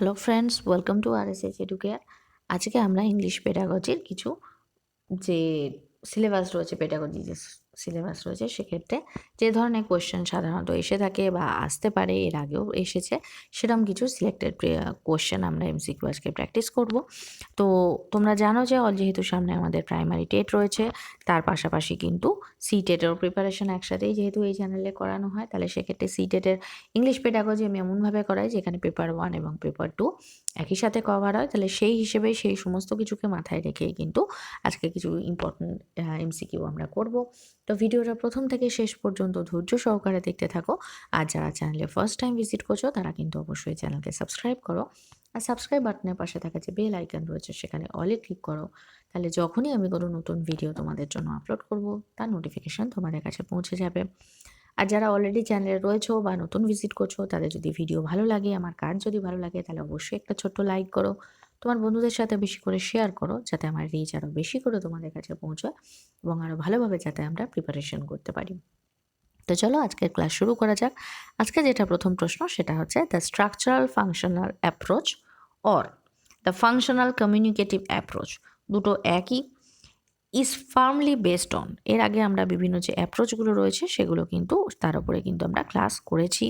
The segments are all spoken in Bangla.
Hello friends, welcome to RSH educare. আজকে আমরা ইংলিশ পেডাগজির কিছু যে সিলেবাস রয়েছে, পেডাগজি যে সিলেবাস রয়েছে, সেক্ষেত্রে যে ধরনের কোয়েশ্চেন সাধারণত এসে থাকে বা আসতে পারে, এর আগেও এসেছে, সেরকম কিছু সিলেক্টেড কোয়েশ্চেন আমরা এমসিকিউ আজকে প্র্যাকটিস করব। তো তোমরা জানো যে যেহেতু সামনে আমাদের প্রাইমারি টেট রয়েছে, তার পাশাপাশি কিন্তু টেটেরও প্রিপারেশন একসাথেই যেহেতু এই চ্যানেলে করানো হয়, তাহলে সেক্ষেত্রে টেটের ইংলিশ পেডাগজি আমি এমনভাবে করাই যেখানে পেপার 1 এবং পেপার 2 একই সাথে কভার হয়। তাহলে সেই হিসেবে সেই সমস্ত কিছুকে মাথায় রেখেই কিন্তু আজকে কিছু ইম্পর্টেন্ট এমসিকিউ আমরা করব। তো ভিডিওটা প্রথম থেকে শেষ পর্যন্ত ধৈর্য সহকারে দেখতে থাকো। আর যারা চ্যানেলে ফার্স্ট টাইম ভিজিট করছো তারা কিন্তু অবশ্যই চ্যানেলকে সাবস্ক্রাইব করো। আর সাবস্ক্রাইব বাটনের পাশে থাকা যে বেল আইকন রয়েছে সেখানে অলে ক্লিক করো। তাহলে যখনই আমি কোনো নতুন ভিডিও তোমাদের জন্য আপলোড করব, তার নোটিফিকেশান তোমাদের কাছে পৌঁছে যাবে। আর যারা অলরেডি চ্যানেলে রয়েছো বা নতুন ভিজিট করছো, তাদের যদি ভিডিও ভালো লাগে, আমার কাজ যদি ভালো লাগে, তাহলে অবশ্যই একটা ছোট্ট লাইক করো। তোমার বন্ধুদের সাথে বেশি করে শেয়ার করো, যাতে আমার রিচ আরও বেশি করে তোমাদের কাছে পৌঁছায় এবং আরও ভালোভাবে যাতে আমরা প্রিপারেশন করতে পারি। তো চলো আজকের ক্লাস শুরু করা যাক। আজকে যেটা প্রথম প্রশ্ন সেটা হচ্ছে the structural functional approach or the functional communicative approach, দুটো একই, ইজ ফার্মলি বেসড অন। এর আগে আমরা বিভিন্ন যে অ্যাপ্রোচগুলো রয়েছে সেগুলো কিন্তু তার উপরে কিন্তু আমরা ক্লাস করেছি।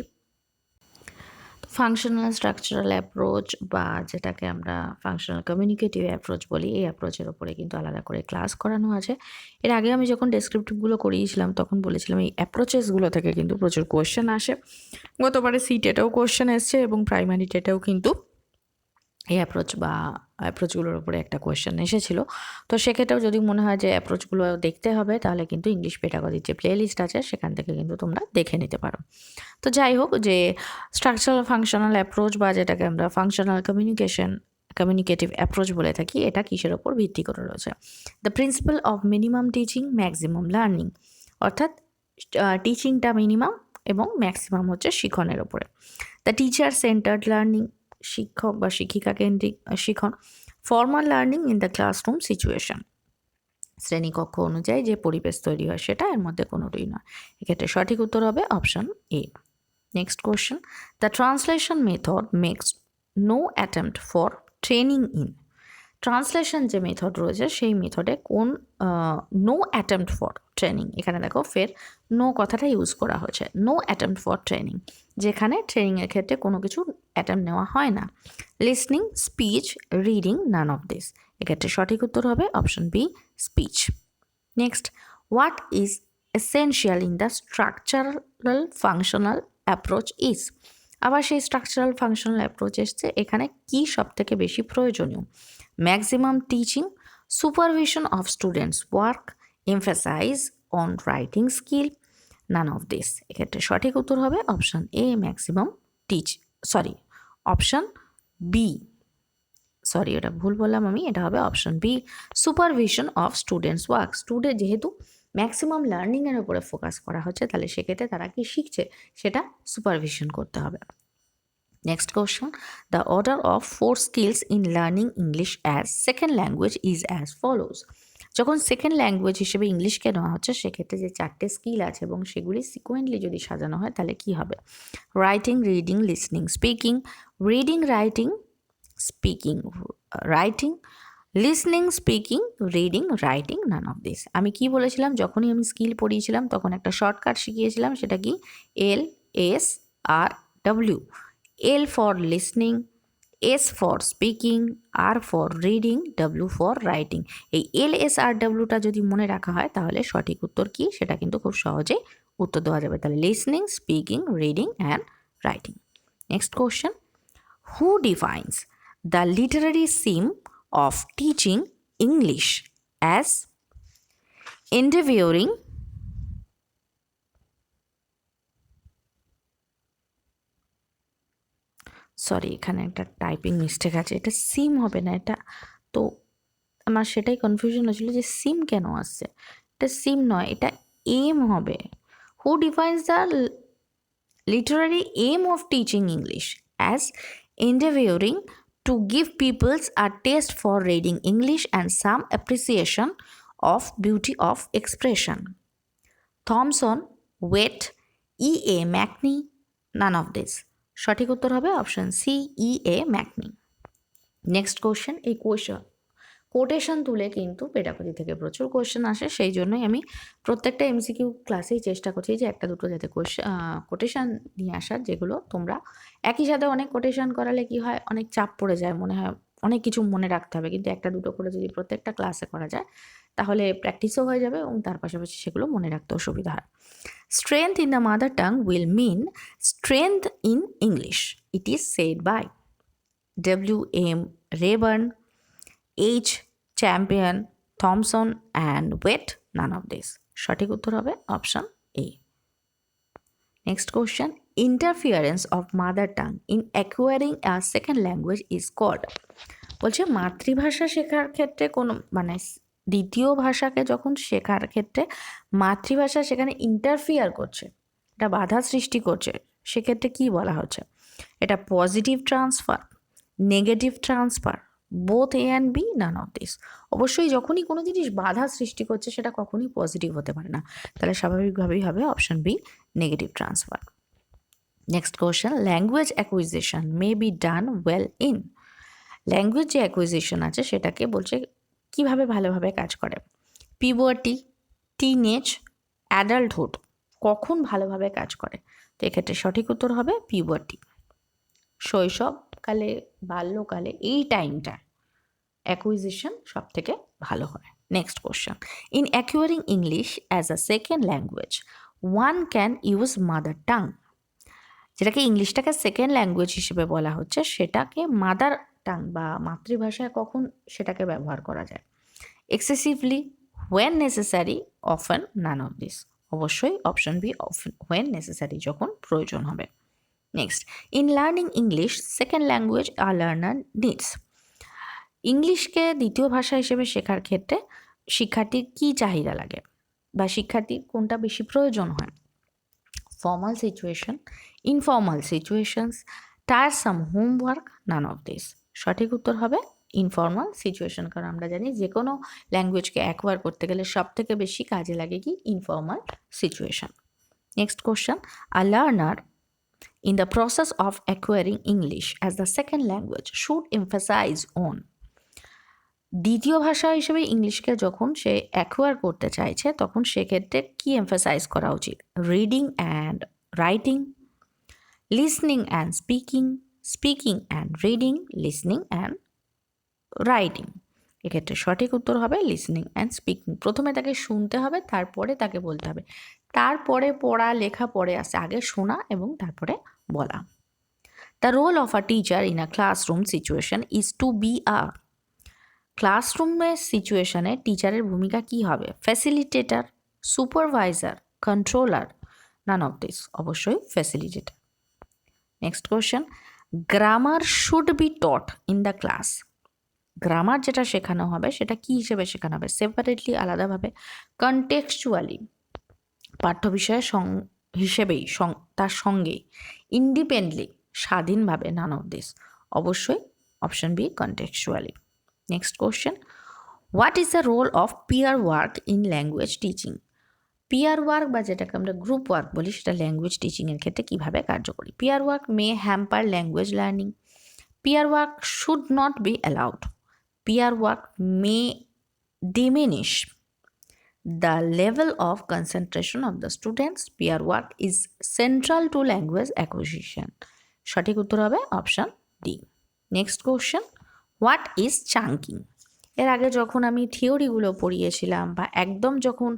ফাংশনাল স্ট্রাকচারাল অ্যাপ্রোচ বা যেটাকে আমরা ফাংশনাল কমিউনিকেটিভ অ্যাপ্রোচ বলি, এই অ্যাপ্রোচের ওপরে কিন্তু আলাদা করে ক্লাস করানো আছে। এর আগে আমি যখন ডেসক্রিপটিভগুলো করিয়েছিলাম তখন বলেছিলাম এই অ্যাপ্রোচেসগুলো থেকে কিন্তু প্রচুর কোয়েশ্চেন আসে। গতবারে টেটেও কোয়েশ্চেন এসছে এবং প্রাইমারি টেটেও কিন্তু এই অ্যাপ্রোচগুলোর উপরে একটা কোয়েশ্চেন এসেছিল। তো সেক্ষেত্রেও যদি মনে হয় যে অ্যাপ্রোচগুলো দেখতে হবে, তাহলে কিন্তু ইংলিশ পেডাগজির যে প্লেলিস্ট আছে সেখান থেকে কিন্তু তোমরা দেখে নিতে পারো। তো যাই হোক, যে স্ট্রাকচারাল ফাংশনাল অ্যাপ্রোচ বা যেটাকে আমরা ফাংশনাল কমিউনিকেটিভ অ্যাপ্রোচ বলে থাকি, এটা কিসের ওপর ভিত্তি করে রয়েছে? The principal of minimum teaching maximum learning, অর্থাৎ টিচিংটা মিনিমাম এবং ম্যাক্সিমাম হচ্ছে শিখনের ওপরে। দ্য টিচার সেন্টার্ড লার্নিং, শিক্ষক বা শিক্ষিকা কেন্দ্রিক শিখন। Formal learning in the classroom situation, শ্রেণীকক্ষ অনুযায়ী যে পরিবেশ তৈরি হয় সেটা, এর মধ্যে কোনোটাই নয়। এক্ষেত্রে সঠিক উত্তর হবে option A. Next question, the translation method makes no attempt for training in. Translation যে মেথড রয়েছে সেই মেথডে কোন নো অ্যাটেম্পট ফর ট্রেনিং, এখানে দেখো ফের নো কথাটা ইউজ করা হয়েছে, নো অ্যাটেম্পট ফর ট্রেনিং, যেখানে ট্রেনিংয়ের ক্ষেত্রে কোনো কিছু অ্যাটেম্পট নেওয়া হয় না। Listening, speech, reading, none of this. এক্ষেত্রে সঠিক উত্তর হবে option B, speech. Next, what is essential in the structural functional approach is. আবার সেই স্ট্রাকচারাল ফাংশনাল অ্যাপ্রোচ এসছে, এখানে কি সব থেকে বেশি প্রয়োজনীয়? Maximum teaching, supervision of students work, emphasize on writing skill, none of this. এক্ষেত্রে সঠিক উত্তর হবে option A, maximum option B, এটা ভুল বললাম আমি, এটা হবে option B, supervision of students work. যেহেতু ম্যাক্সিমাম লার্নিংয়ের উপরে ফোকাস করা হচ্ছে, তাহলে সেক্ষেত্রে তারা কি শিখছে সেটা সুপারভিশন করতে হবে। Next question, the order of 4 skills in learning English as second language is as follows. যখন সেকেন্ড ল্যাঙ্গুয়েজ হিসেবে ইংলিশকে নেওয়া হচ্ছে, সেক্ষেত্রে যে 4টে স্কিল আছে এবং সেগুলি সিকোয়েন্টলি যদি সাজানো হয় তাহলে কি হবে? Writing, reading, listening, speaking. Reading, writing, speaking, writing, listening, speaking, reading, writing, naan of this. আমি কি বলেছিলাম যখনই আমি স্কিল পড়িয়েছিলাম তখন একটা শর্টকাট শিখিয়েছিলাম, সেটা কি? LSRW। L for listening, S for speaking, R for reading, W for writing। এই LSRWটা যদি মনে রাখা হয় তাহলে সঠিক উত্তর কি সেটা কিন্তু খুব সহজে উত্তর দেওয়া যাবে। তাহলে listening, speaking, reading and writing. Next question, who defines the Literary SIM of teaching English as endeavoring, এখানে একটা টাইপিং মিস্টেক আছে, এটা সিম হবে না, এটা তো আমার সেটাই কনফিউশন হয়েছিল যে সিম কেন আসছে। এটা সিম নয়, এটা এম হবে। Who defines the literary aim of teaching English as endeavoring to give peoples a taste for reading English and some appreciation of beauty of expression. Thomson, Wet, E.A. McNee, none of this. সঠিক উত্তর হবে অপশন সি, E.A. ম্যাকনি। নেক্সট কোশ্চেন, এই কোটেশন তুলে কিন্তু পেডাগজি থেকে প্রচুর কোশ্চেন আসে, সেই জন্যই আমি প্রত্যেকটা এমসিকিউ ক্লাসেই চেষ্টা করছি যে একটা দুটো যাতে কোটেশন নিয়ে আসার, যেগুলো তোমরা একই সাথে অনেক কোটেশন করালে কি হয়, অনেক চাপ পড়ে যায়, মনে হয় অনেক কিছু মনে রাখতে হবে, কিন্তু একটা দুটো করে যদি প্রত্যেকটা ক্লাসে করা যায় তাহলে প্র্যাকটিসও হয়ে যাবে এবং তার পাশাপাশি সেগুলো মনে রাখতেও সুবিধা হয়। Strength in the mother tongue will mean strength in English, it is said by W.M. Rayburn, H. Champion, Thomson and Wyatt, none of this. সঠিক উত্তর হবে option A. Next question, interference of mother tongue in acquiring a second language is called. বলছে মাতৃভাষা শেখার ক্ষেত্রে কোনো মানে দ্বিতীয় ভাষাকে যখন শেখার ক্ষেত্রে মাতৃভাষা সেখানে ইন্টারফিয়ার করছে, এটা বাধা সৃষ্টি করছে, সেক্ষেত্রে কি বলা হচ্ছে? এটা positive transfer, negative transfer, both A and B, none of this. অবশ্যই যখনই কোনো জিনিস বাধা সৃষ্টি করছে সেটা কখনই পজিটিভ হতে পারে না, তাহলে স্বাভাবিকভাবেই হবে option B, negative transfer. Next question, language acquisition may be done well in. Language যে অ্যাকুইজিশন আছে সেটাকে বলছে কিভাবে ভালোভাবে কাজ করে। পিউবার্টি, টিনেজ, অ্যাডাল্টহুড, কখন ভালোভাবে কাজ করে? তো এক্ষেত্রে সঠিক উত্তর হবে পিউবার্টি। শৈশবকালে, বাল্যকালে, এই টাইমটা অ্যাকুইজিশন সব থেকে ভালো হয়। Next question, in acquiring English as a second language one can use mother tongue. যেটাকে ইংলিশটাকে সেকেন্ড ল্যাঙ্গুয়েজ হিসেবে বলা হচ্ছে, সেটাকে মাদার টাং বা মাতৃভাষায় কখন সেটাকে ব্যবহার করা যায়? Excessively, when necessary, often, none of this. অবশ্যই option B, often, when necessary, যখন প্রয়োজন হবে। Next, in learning English second language a learner needs. ইংলিশকে দ্বিতীয় ভাষা হিসেবে শেখার ক্ষেত্রে শিক্ষার্থীর কী চাহিদা লাগে বা শিক্ষার্থীর কোনটা বেশি প্রয়োজন হয়? Formal situation, informal situations, tiresome homework, none of this. সঠিক উত্তর হবে ইনফর্মাল সিচুয়েশন, কারণ আমরা জানি যে কোনো ল্যাঙ্গুয়েজকে অ্যাকোয়ার করতে গেলে সব থেকে বেশি কাজে লাগে কি? Informal situation. Next question, a learner in the process of acquiring English as the second language should emphasize on। দ্বিতীয় ভাষা হিসেবে ইংলিশকে যখন সে অ্যাকোয়ার করতে চাইছে তখন সেক্ষেত্রে কি এমফাসাইজ করা উচিত? Reading and writing, listening and speaking, speaking and reading, listening and writing. এক্ষেত্রে সঠিক উত্তর হবে লিসনিং অ্যান্ড স্পিকিং। প্রথমে তাকে শুনতে হবে, তারপরে তাকে বলতে হবে, তারপরে পড়া লেখা পরে আসে, আগে শোনা এবং তারপরে বলা। The role of a teacher in a classroom situation is to be a. ক্লাসরুমের সিচুয়েশনে টিচারের ভূমিকা কি হবে? Facilitator, supervisor, controller, none of this. অবশ্যই facilitator. Next question, grammar should be taught in the class. Grammar যেটা শেখানো হবে সেটা কি হিসেবে শেখানো হবে? সেপারেটলি, আলাদাভাবে, কনটেক্সচুয়ালি, পাঠ্য বিষয়ের হিসেবেই, তার সঙ্গেই, ইন্ডিপেন্ডেন্টলি, স্বাধীনভাবে, নান অফ দিস। অবশ্যই option B, contextually. Next question, what is the role of peer work in language teaching. Peer work বা যেটাকে আমরা গ্রুপ ওয়ার্ক বলি সেটা ল্যাঙ্গুয়েজ টিচিংয়ের ক্ষেত্রে কীভাবে কার্যকরী? Peer work may hamper language learning, peer work should not be allowed, peer work may diminish the level of concentration of the students, peer work is central to language acquisition। সঠিক উত্তর হবে option D. Next question, what is chunking. এর আগে যখন আমি থিওরিগুলো পড়িয়েছিলাম বা একদম যখন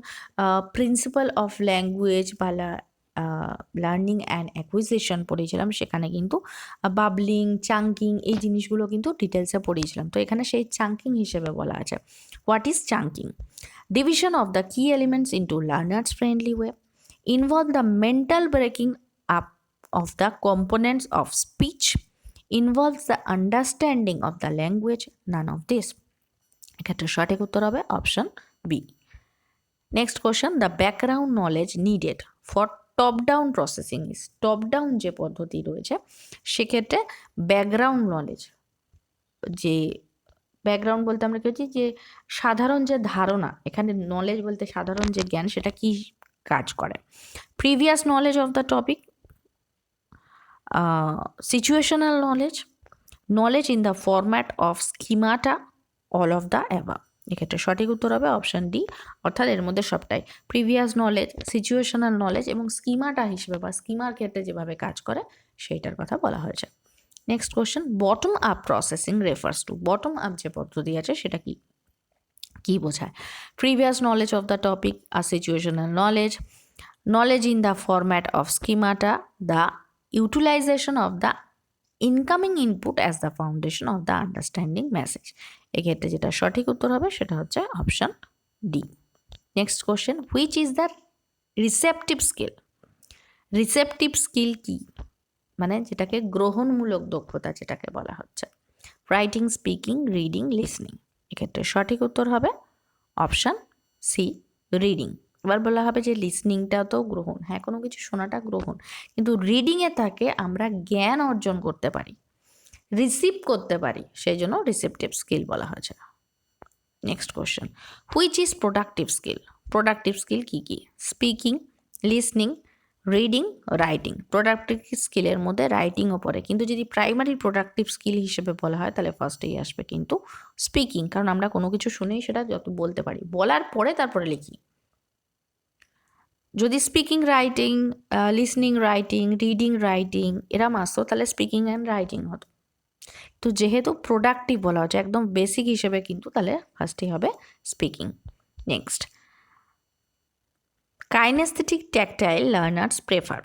প্রিন্সিপাল অফ ল্যাঙ্গুয়েজ বা লার্নিং অ্যান্ড অ্যাকুইজিশন পড়িয়েছিলাম সেখানে কিন্তু বাবলিং, চাঙ্কিং এই জিনিসগুলো কিন্তু ডিটেলসে পড়িয়েছিলাম। তো এখানে সেই চাঙ্কিং হিসেবে বলা আছে। What is chunking? Division of the key elements into learners friendly way, involve the mental breaking up of the components of speech, involves the understanding of the language, none of this। এক্ষেত্রে সঠিক উত্তর হবে option B. Next question, the background knowledge needed for top down processing is. Top down যে পদ্ধতি রয়েছে সেক্ষেত্রে ব্যাকগ্রাউন্ড নলেজ, যে ব্যাকগ্রাউন্ড বলতে আমরা কি হচ্ছে যে সাধারণ যে ধারণা, এখানে নলেজ বলতে সাধারণ যে জ্ঞান, সেটা কি কাজ করে? Previous knowledge of the topic, situational knowledge, knowledge in the format of schemata, all of the above. এক্ষেত্রে সঠিক উত্তর হবে অপশান ডি, অর্থাৎ এর মধ্যে সবটাই। প্রিভিয়াস নলেজ, সিচুয়েশনাল নলেজ এবং স্কিমাটা হিসেবে বা স্কিমার ক্ষেত্রে যেভাবে কাজ করে সেইটার কথা বলা হয়েছে। Next question, bottom up processing refers to, bottom up যে পদ্ধতি আছে সেটা কি বোঝায়? Previous knowledge of the topic আর situational knowledge, knowledge in the format of schemata, the utilization of the incoming input as the foundation of the understanding message। এক্ষেত্রে যেটা সঠিক উত্তর হবে সেটা হচ্ছে option D. Next question, which is the receptive skill? Receptive skill কি? মানে যেটাকে গ্রহণমূলক দক্ষতা যেটাকে বলা হচ্ছে। Writing, speaking, reading, listening. এক্ষেত্রে সঠিক উত্তর হবে অপশান সি, রিডিং। এবার বলা হবে যে লিসনিংটা তো গ্রহণ, হ্যাঁ কোনো কিছু শোনাটা গ্রহণ, কিন্তু রিডিংয়ে থাকে আমরা জ্ঞান অর্জন করতে পারি, রিসিভ করতে পারি, সেই জন্য রিসেপটিভ স্কিল বলা হয়েছে। Next question, which is productive skill? Productive skill কী কী? Speaking, listening, reading, writing. Productive স্কিলের মধ্যে রাইটিংও পড়ে, কিন্তু যদি প্রাইমারি প্রোডাক্টিভ স্কিল হিসেবে বলা হয় তাহলে ফার্স্টেই আসবে কিন্তু স্পিকিং, কারণ আমরা কোনো কিছু শুনেই সেটা যত বলতে পারি, বলার পরে তারপরে লিখি। যদি speaking writing, listening writing, reading writing এরম আসতো তাহলে স্পিকিং অ্যান্ড রাইটিং হতো, তো যেহেতু প্রোডাক্টিভ বলা হচ্ছে একদম বেসিক হিসেবে, কিন্তু তাহলে ফার্স্টেই হবে speaking. Next, kinesthetic tactile learners prefer.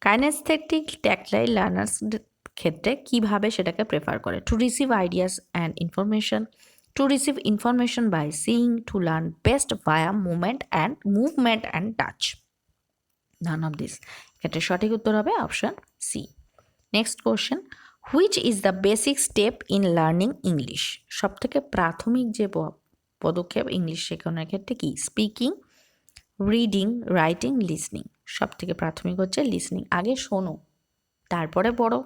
Kinesthetic tactile learners ক্ষেত্রে কিভাবে সেটাকে প্রেফার করে? To receive ideas and information, to receive information by seeing, to learn best via movement and touch. None of this. ক্ষেত্রে সঠিক উত্তর হবে option C. Next question, which is the basic step in learning English? সব থেকে প্রাথমিক যে পদক্ষেপ ইংলিশ শেখানোর ক্ষেত্রে কি? Speaking, reading, writing, listening. সব থেকে প্রাথমিক হচ্ছে লিসনিং। আগে শোনো তারপরে পড়ো,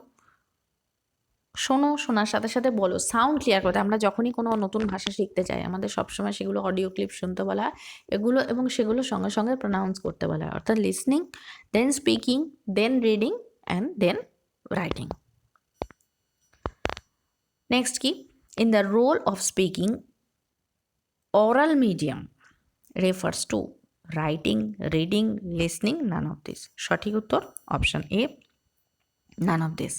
শোনো, শোনার সাথে সাথে বলো, সাউন্ড ক্লিয়ার করতে। আমরা যখনই কোনো নতুন ভাষা শিখতে চাই আমাদের সবসময় সেগুলো অডিও ক্লিপ শুনতে বলা হয়, এগুলো এবং সেগুলো সঙ্গে সঙ্গে প্রনাউন্স করতে বলা হয়, অর্থাৎ listening, then speaking, then reading and then writing. Next কি? In the role of speaking, oral medium refers to writing, reading, listening, none of this. সঠিক উত্তর option A, none of this.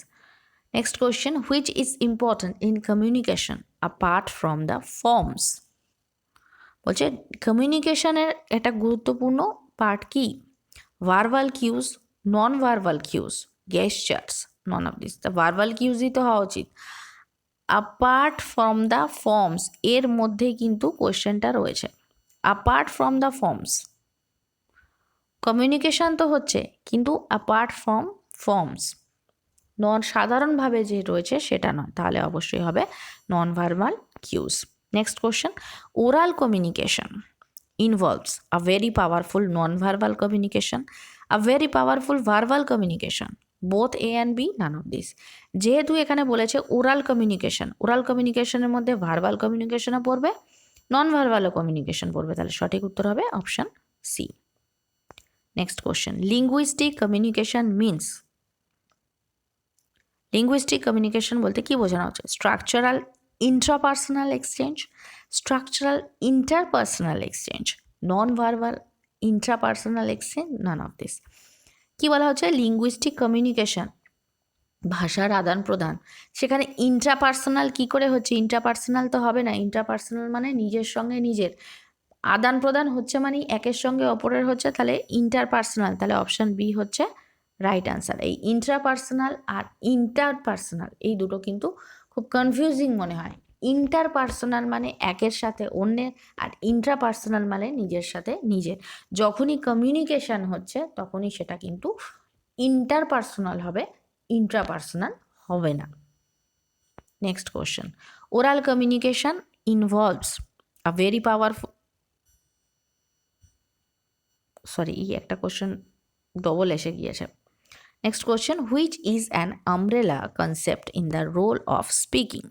Next question, which is important in communication apart from the forms? বলছে কমিউনিকেশনের একটা গুরুত্বপূর্ণ পার্ট কি? Verbal cues, non verbal cues, gestures, none of this. The verbal কিউজই তো হওয়া উচিত। অ্যাপার্ট ফ্রম দ্য ফর্মস এর মধ্যেই কিন্তু কোয়েশ্চেনটা রয়েছে। Apart from the forms, communication তো হচ্ছে কিন্তু অ্যাপার্ট ফ্রম ফর্মস, সাধারণভাবে যে রয়েছে সেটা নয়, তাহলে অবশ্যই হবে non verbal cues. Next question, oral communication involves a very powerful non-verbal communication, a very powerful verbal communication, both A and B, none of this. যেহেতু এখানে বলেছে ওরাল কমিউনিকেশন, ওরাল কমিউনিকেশনের মধ্যে ভার্বাল কমিউনিকেশনও পড়বে, নন ভার্বালও কমিউনিকেশন পড়বে, তাহলে সঠিক উত্তর হবে option C. Next question, linguistic communication means, linguistic communication বলতে কি বোঝানো হচ্ছে? Structural intrapersonal exchange, structural interpersonal exchange, non verbal intrapersonal exchange, none of this. কী বলা হচ্ছে? লিঙ্গুইস্টিক কমিউনিকেশন, ভাষার আদান প্রদান, সেখানে ইন্ট্রাপার্সোনাল কী করে হচ্ছে? ইন্ট্রাপার্সোনাল তো হবে না, ইন্ট্রাপার্সোনাল মানে নিজের সঙ্গে নিজের আদান প্রদান হচ্ছে, মানে একের সঙ্গে অপরের হচ্ছে, তাহলে ইন্টারপার্সোনাল, তাহলে অপশান বি হচ্ছে রাইট আনসার। এই ইন্ট্রাপার্সোনাল আর ইন্টারপার্সোনাল এই দুটো কিন্তু খুব কনফিউজিং মনে হয়। ইন্টারপার্সোনাল মানে একের সাথে অন্যের, আর ইন্ট্রাপার্সোনাল মানে নিজের সাথে নিজের। যখনই কমিউনিকেশান হচ্ছে তখনই সেটা কিন্তু ইন্টারপার্সোনাল হবে, ইন্ট্রাপার্সোনাল হবে না। Next question, oral communication involves a very powerful, sorry এই একটা কোয়েশ্চেন ডবল এসে গিয়েছে। Next question, which is an umbrella concept in the role of speaking?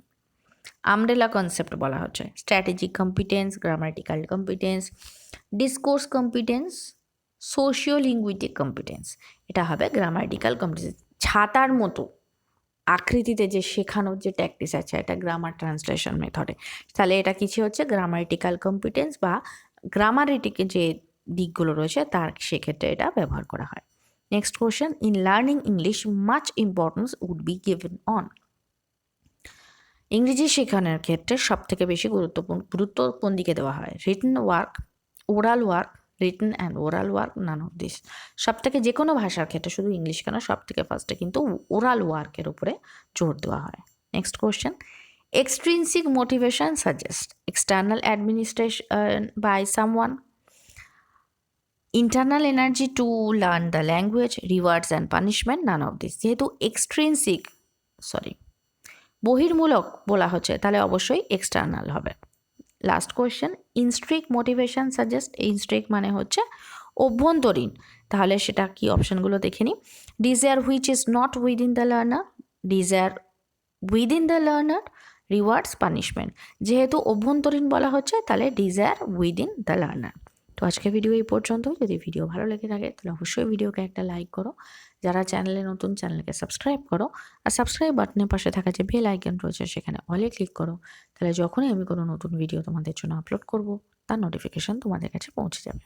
Umbrella concept বলা হচ্ছে strategic competence, grammatical competence, discourse competence, sociolinguistic competence, এটা হবে গ্রামাটিক্যাল কম্পিটেন্স। ছাতার মতো আকৃতিতে যে শেখানোর যে ট্যাকটিস আছে এটা গ্রামার ট্রান্সলেশন মেথডে, তাহলে এটা কিছু হচ্ছে গ্রামাটিক্যাল কম্পিটেন্স বা গ্রামারিটিকে যে দিকগুলো রয়েছে তার সেক্ষেত্রে এটা ব্যবহার করা হয়। Next question, in learning English much importance would be given on. ইংরেজি শেখানোর ক্ষেত্রে সব থেকে বেশি গুরুত্ব কোন দিকে দেওয়া হয়? Written work, oral work, written and oral work, naan of this. সব থেকে যে কোনো ভাষার ক্ষেত্রে, শুধু ইংলিশ কেন, সব থেকে ফার্স্টে কিন্তু ওরাল ওয়ার্কের উপরে জোর দেওয়া হয়। Next question, extrinsic motivation suggests external administration by someone, internal energy to learn the language, rewards and punishment, none of this। যেহেতু বহির্মূলক বলা হচ্ছে তাহলে অবশ্যই এক্সটার্নাল হবে। লাস্ট কোয়েশ্চেন, ইনস্ট্রিক মোটিভেশন সাজেস্ট, ইনস্ট্রিক মানে হচ্ছে অভ্যন্তরীণ, তাহলে সেটা কি অপশনগুলো দেখে নিই। Desire which is not within the learner, desire within the learner, rewards, punishment. যেহেতু অভ্যন্তরীণ বলা হচ্ছে তাহলে ডিজায়ার উইদিন দ্য লার্নার। তো আজকে ভিডিও এই পর্যন্ত। যদি ভিডিও ভালো লেগে থাকে তাহলে অবশ্যই ভিডিওকে একটা লাইক করো, যারা চ্যানেলে নতুন চ্যানেলকে সাবস্ক্রাইব করো, আর সাবস্ক্রাইব বাটনের পাশে থাকা যে বেল আইকন রয়েছে সেখানে অলে ক্লিক করো, তাহলে যখনই আমি কোনো নতুন ভিডিও তোমাদের জন্য আপলোড করব তার নোটিফিকেশন তোমাদের কাছে পৌঁছে যাবে।